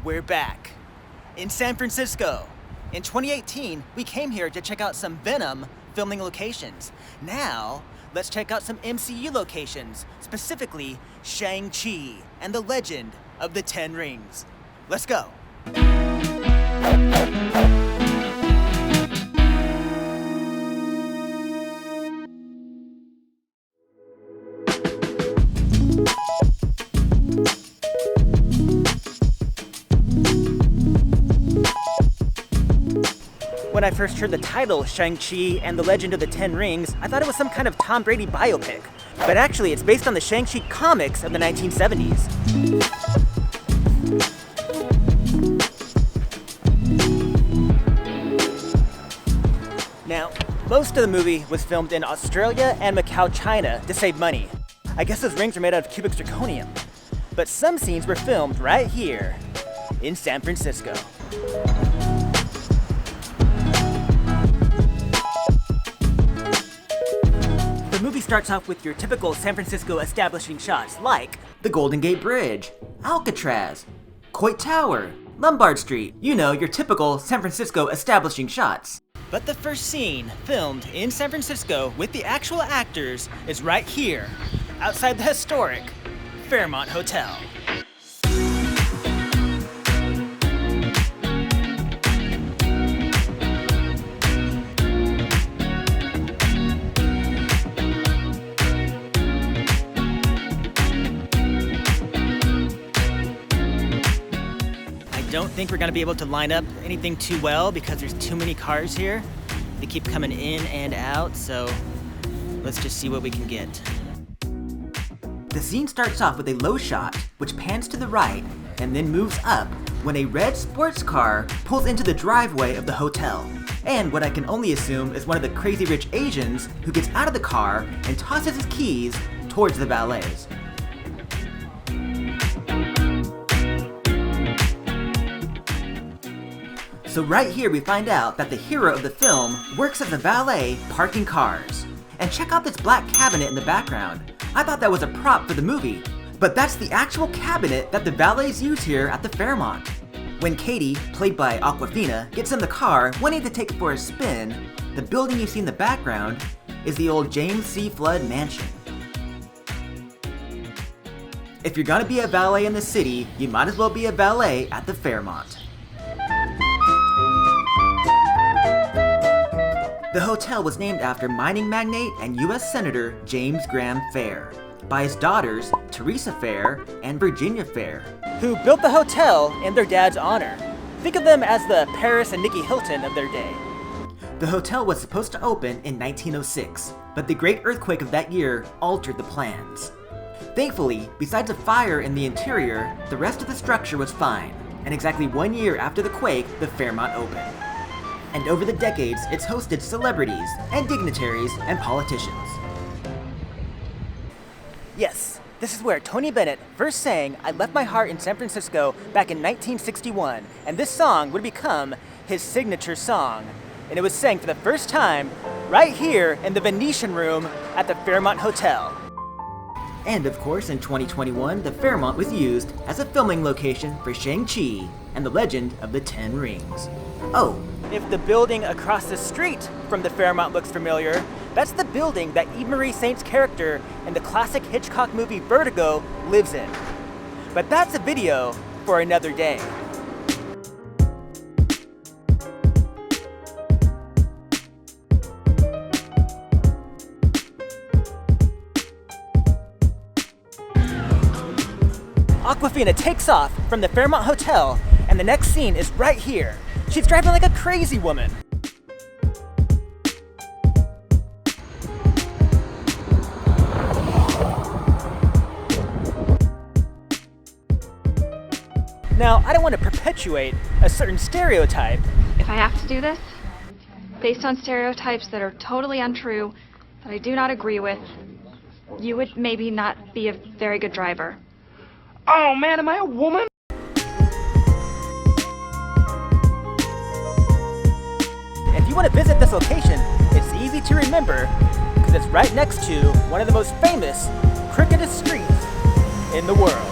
We're back in San Francisco. In 2018, we came here to check out some Venom filming locations. Now, let's check out some MCU locations, specifically Shang-Chi and the Legend of the Ten Rings. Let's go. When I first heard the title, Shang-Chi and the Legend of the Ten Rings, I thought it was some kind of Tom Brady biopic. But actually, it's based on the Shang-Chi comics of the 1970s. Now, most of the movie was filmed in Australia and Macau, China to save money. I guess those rings are made out of cubic zirconium. But some scenes were filmed right here in San Francisco. The movie starts off with your typical San Francisco establishing shots like the Golden Gate Bridge, Alcatraz, Coit Tower, Lombard Street. You know, your typical San Francisco establishing shots. But the first scene filmed in San Francisco with the actual actors is right here, outside the historic Fairmont Hotel. I don't think we're gonna be able to line up anything too well because there's too many cars here. They keep coming in and out, so let's just see what we can get. The scene starts off with a low shot, which pans to the right and then moves up when a red sports car pulls into the driveway of the hotel. And what I can only assume is one of the crazy rich Asians who gets out of the car and tosses his keys towards the valets. So right here we find out that the hero of the film works as a valet parking cars. And check out this black cabinet in the background. I thought that was a prop for the movie, but that's the actual cabinet that the valets use here at the Fairmont. When Katie, played by Awkwafina, gets in the car wanting to take it for a spin, the building you see in the background is the old James C. Flood Mansion. If you're gonna be a valet in the city, you might as well be a valet at the Fairmont. The hotel was named after mining magnate and U.S. Senator James Graham Fair, by his daughters Teresa Fair and Virginia Fair, who built the hotel in their dad's honor. Think of them as the Paris and Nikki Hilton of their day. The hotel was supposed to open in 1906, but the great earthquake of that year altered the plans. Thankfully, besides a fire in the interior, the rest of the structure was fine, and exactly 1 year after the quake, the Fairmont opened. And over the decades, it's hosted celebrities and dignitaries and politicians. Yes, this is where Tony Bennett first sang "I Left My Heart in San Francisco" back in 1961, and this song would become his signature song. And it was sang for the first time right here in the Venetian room at the Fairmont Hotel. And of course, in 2021, the Fairmont was used as a filming location for Shang-Chi and the Legend of the Ten Rings. Oh, if the building across the street from the Fairmont looks familiar, that's the building that Eve Marie Saint's character in the classic Hitchcock movie Vertigo lives in. But that's a video for another day. Awkwafina takes off from the Fairmont Hotel, and the next scene is right here. She's driving like a crazy woman. Now, I don't want to perpetuate a certain stereotype. If I have to do this, based on stereotypes that are totally untrue, that I do not agree with, you would maybe not be a very good driver. Oh man, am I a woman? If you want to visit this location, it's easy to remember because it's right next to one of the most famous, crookedest streets in the world.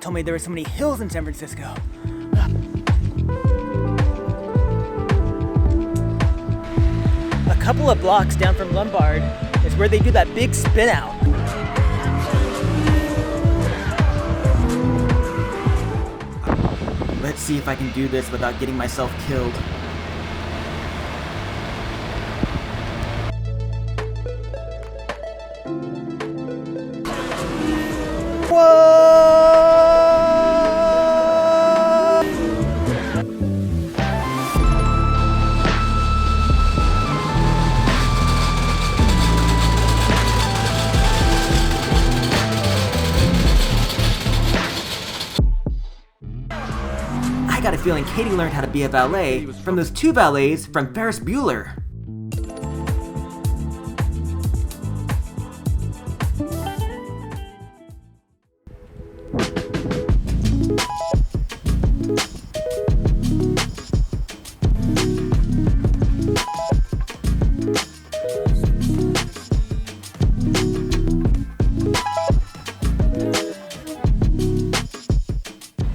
told me there were so many hills in San Francisco. A couple of blocks down from Lombard is where they do that big spin out. Let's see if I can do this without getting myself killed. Whoa! I got a feeling Katie learned how to be a valet from those two valets from Ferris Bueller.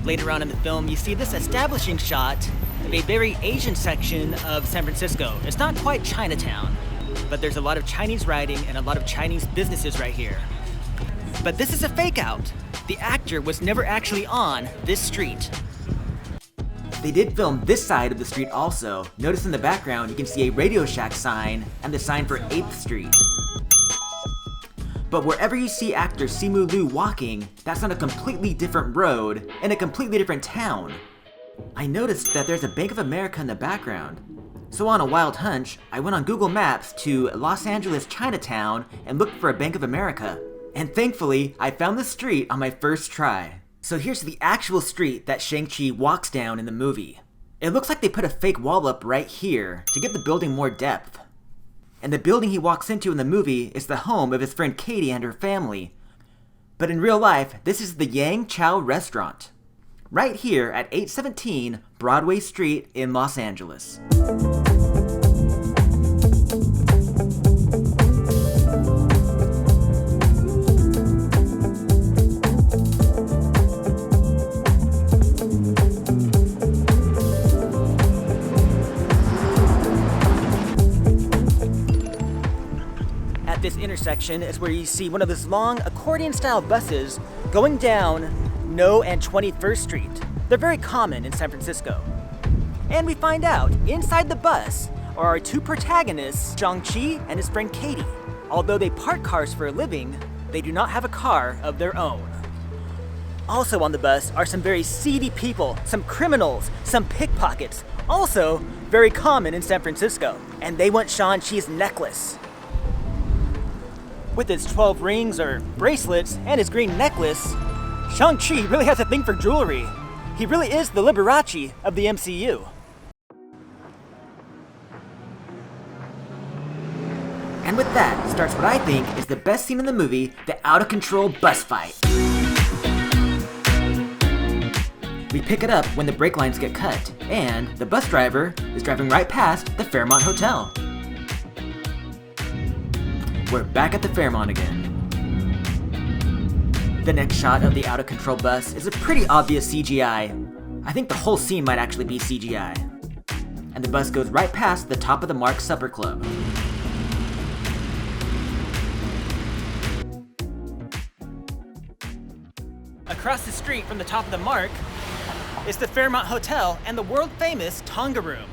Later on in the film, you see this establishing shot of a very Asian section of San Francisco. It's not quite Chinatown, but there's a lot of Chinese writing and a lot of Chinese businesses right here. But this is a fake out. The actor was never actually on this street. They did film this side of the street also. Notice in the background, you can see a Radio Shack sign and the sign for 8th Street. But wherever you see actor Simu Liu walking, that's on a completely different road in a completely different town. I noticed that there's a Bank of America in the background. So on a wild hunch, I went on Google Maps to Los Angeles Chinatown and looked for a Bank of America. And thankfully, I found the street on my first try. So here's the actual street that Shang-Chi walks down in the movie. It looks like they put a fake wall up right here to give the building more depth. And the building he walks into in the movie is the home of his friend Katie and her family. But in real life, this is the Yang Chow restaurant, right here at 817 Broadway Street in Los Angeles. This intersection is where you see one of those long accordion-style buses going down No and 21st Street. They're very common in San Francisco. And we find out, inside the bus are our two protagonists, Shang-Chi and his friend Katie. Although they park cars for a living, they do not have a car of their own. Also on the bus are some very seedy people, some criminals, some pickpockets, also very common in San Francisco. And they want Shang-Chi's necklace. With his 12 rings or bracelets and his green necklace, Shang-Chi really has a thing for jewelry. He really is the Liberace of the MCU. And with that starts what I think is the best scene in the movie, the out-of-control bus fight. We pick it up when the brake lines get cut, and the bus driver is driving right past the Fairmont Hotel. We're back at the Fairmont again. The next shot of the out-of-control bus is a pretty obvious CGI. I think the whole scene might actually be CGI. And the bus goes right past the top of the Mark Supper Club. Across the street from the top of the Mark is the Fairmont Hotel and the world-famous Tonga Room.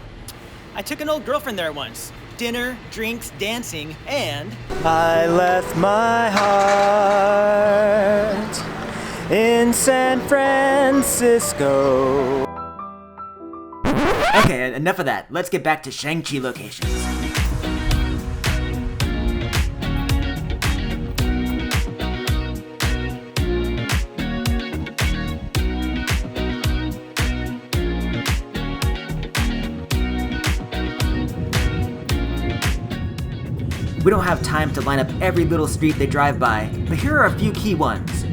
I took an old girlfriend there once. Dinner, drinks, dancing, and I left my heart in San Francisco. Okay, enough of that. Let's get back to Shang-Chi locations. We don't have time to line up every little street they drive by, but here are a few key ones.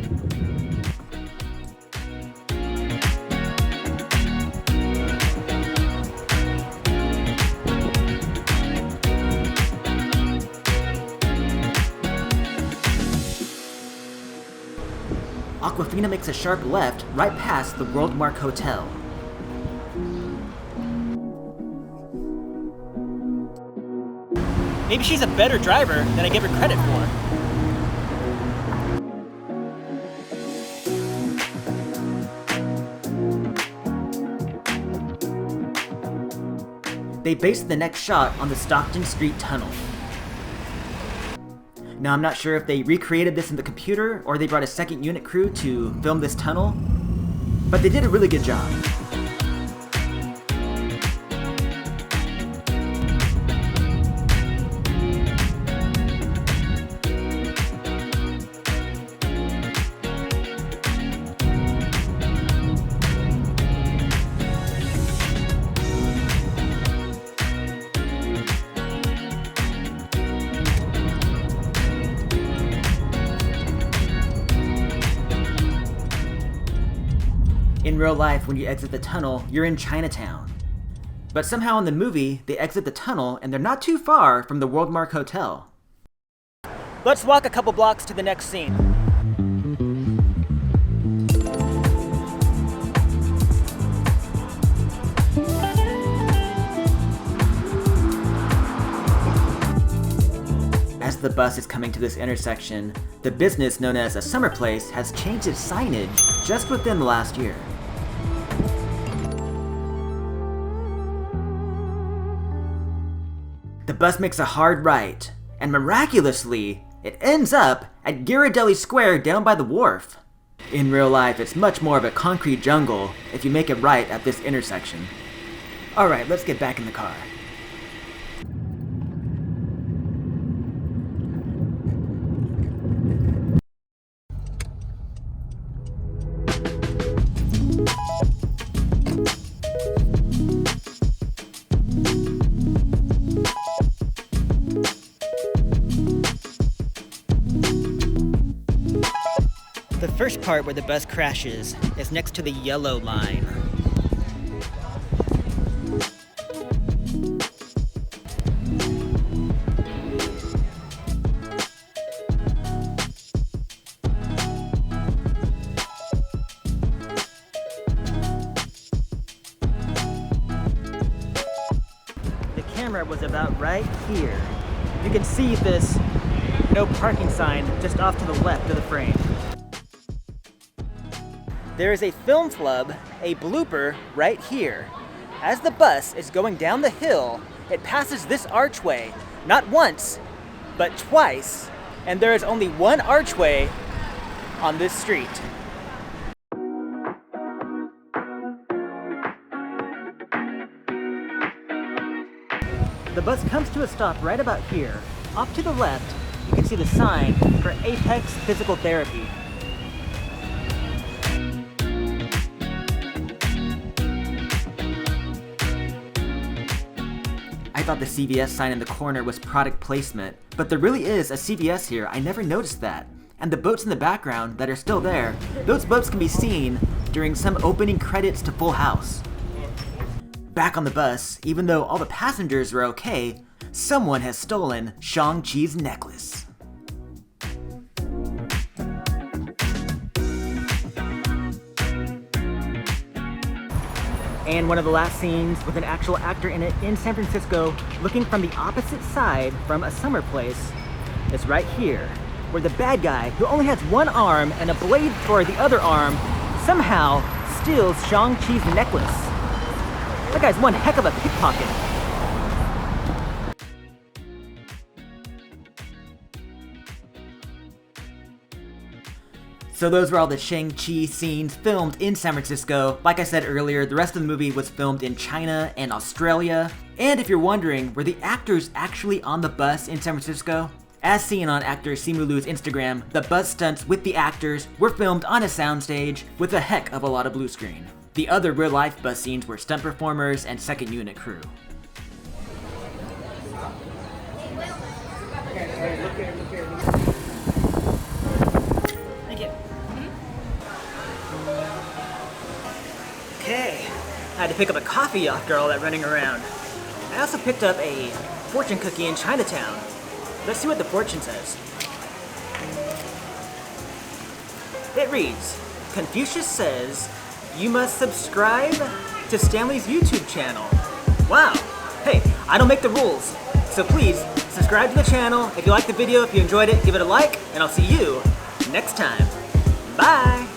Awkwafina makes a sharp left right past the Worldmark Hotel. Maybe she's a better driver than I give her credit for. They based the next shot on the Stockton Street Tunnel. Now I'm not sure if they recreated this in the computer or they brought a second unit crew to film this tunnel, but they did a really good job. In real life, when you exit the tunnel, you're in Chinatown. But somehow in the movie, they exit the tunnel and they're not too far from the Worldmark Hotel. Let's walk a couple blocks to the next scene. As the bus is coming to this intersection, the business known as a summer place has changed its signage just within the last year. The bus makes a hard right, and miraculously, it ends up at Ghirardelli Square down by the wharf. In real life, it's much more of a concrete jungle if you make it right at this intersection. Alright, let's get back in the car. The first part where the bus crashes is next to the yellow line. The camera was about right here. You can see this no parking sign just off to the left of the frame. There is a film flub, a blooper, right here. As the bus is going down the hill, it passes this archway, not once, but twice, and there is only one archway on this street. The bus comes to a stop right about here. Off to the left, you can see the sign for Apex Physical Therapy. I thought the CVS sign in the corner was product placement, but there really is a CVS here. I never noticed that. And the boats in the background that are still there, those boats can be seen during some opening credits to Full House. Back on the bus, even though all the passengers were okay, someone has stolen Shang-Chi's necklace. And one of the last scenes with an actual actor in it in San Francisco looking from the opposite side from a summer place is right here, where the bad guy, who only has one arm and a blade for the other arm, somehow steals Shang-Chi's necklace. That guy's one heck of a pickpocket. So those were all the Shang-Chi scenes filmed in San Francisco. Like I said earlier, the rest of the movie was filmed in China and Australia. And if you're wondering, were the actors actually on the bus in San Francisco? As seen on actor Simu Liu's Instagram, the bus stunts with the actors were filmed on a soundstage with a heck of a lot of blue screen. The other real-life bus scenes were stunt performers and second unit crew. Thank you. Okay, I had to pick up a coffee after all that running around. I also picked up a fortune cookie in Chinatown. Let's see what the fortune says. It reads, Confucius says, you must subscribe to Stanley's YouTube channel. Wow. Hey, I don't make the rules. So please, subscribe to the channel. If you liked the video, if you enjoyed it, give it a like, and I'll see you next time. Bye.